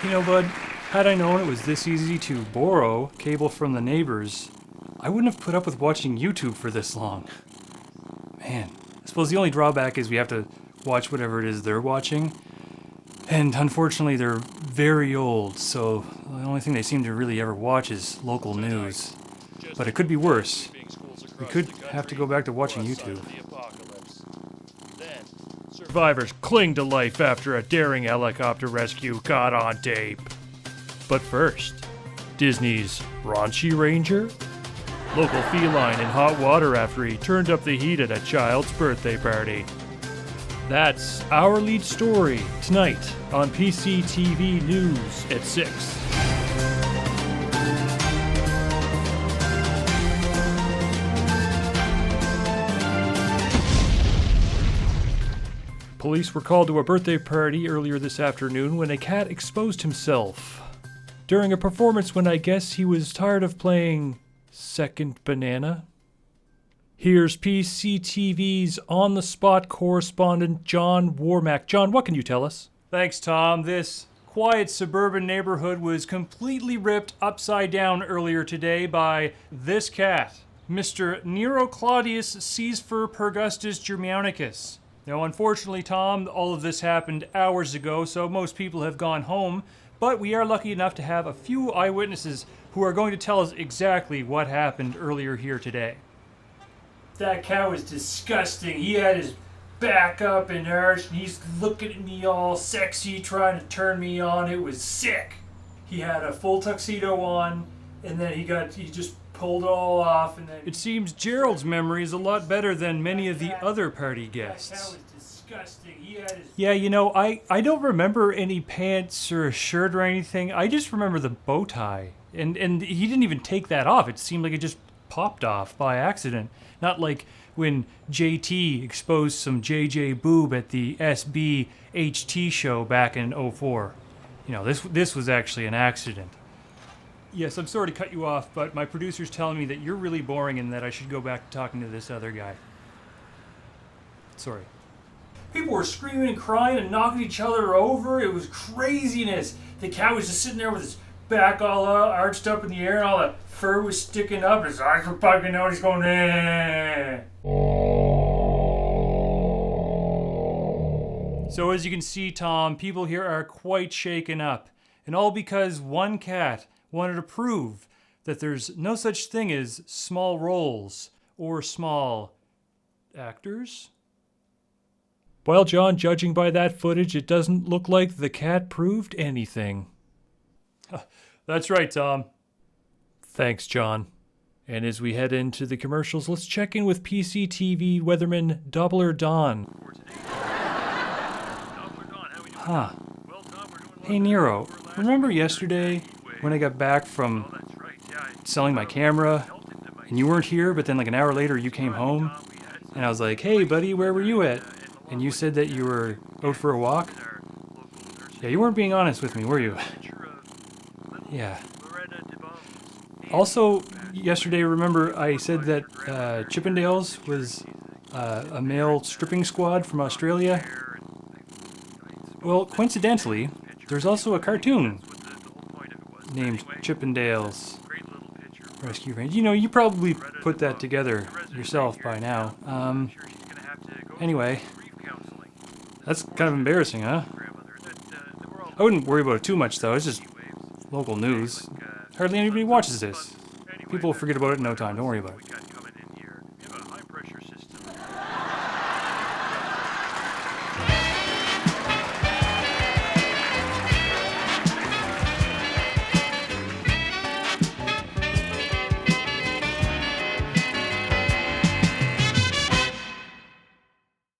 You know, bud, had I known it was this easy to borrow cable from the neighbors, I wouldn't have put up with watching YouTube for this long. Man, I suppose the only drawback is we have to watch whatever it is they're watching. And unfortunately, they're very old, so the only thing they seem to really ever watch is local news. But it could be worse. We could have to go back to watching YouTube. Survivors cling to life after a daring helicopter rescue caught on tape. But first, Disney's Raunchy Ranger? Local feline in hot water after he turned up the heat at a child's birthday party. That's our lead story tonight on PCTV News at 6. Police were called to a birthday party earlier this afternoon when a cat exposed himself during a performance when I guess he was tired of playing second banana. Here's PCTV's on-the-spot correspondent John Warmack. John, what can you tell us? Thanks, Tom. This quiet suburban neighborhood was completely ripped upside down earlier today by this cat, Mr. Nero Claudius Caesar Pergustus Germanicus. Now, unfortunately, Tom, all of this happened hours ago, so most people have gone home, but we are lucky enough to have a few eyewitnesses who are going to tell us exactly what happened earlier here today. That cat was disgusting. He had his back up and arched, and he's looking at me all sexy, trying to turn me on. It was sick. He had a full tuxedo on, and then he just pulled it all off, and then... It seems Gerald's memory is a lot better than many of the other party guests. That cat was disgusting. He had his... Yeah, you know, I don't remember any pants or a shirt or anything. I just remember the bow tie. And he didn't even take that off. It seemed like it just popped off by accident. Not like when JT exposed some JJ boob at the SBHT show back in '04. You know, this was actually an accident. Yes, I'm sorry to cut you off, but my producer's telling me that you're really boring and that I should go back to talking to this other guy. Sorry. People were screaming and crying and knocking each other over. It was craziness. The cat was just sitting there with his back all arched up in the air and all that fur was sticking up. His eyes were bugging out. He's going, eh. So as you can see, Tom, people here are quite shaken up. And all because one cat wanted to prove that there's no such thing as small roles or small actors. Well, John, judging by that footage, it doesn't look like the cat proved anything. That's right, Tom. Thanks, John. And as we head into the commercials, let's check in with PCTV weatherman Doppler Don. Huh. Hey, Nero, remember yesterday when I got back from selling my camera and you weren't here, but then like an hour later you came home and I was like, hey, buddy, where were you at? And you said that you were out for a walk? Yeah, you weren't being honest with me, were you? Yeah. Also, yesterday, remember I said that Chippendales was a male stripping squad from Australia? Well, coincidentally, there's also a cartoon named Chippendales Rescue Range. You know, you probably put that together yourself by now. Anyway, that's kind of embarrassing, huh? I wouldn't worry about it too much, though. It's just local news. Hardly anybody watches this. People will forget about it in no time. Don't worry about it.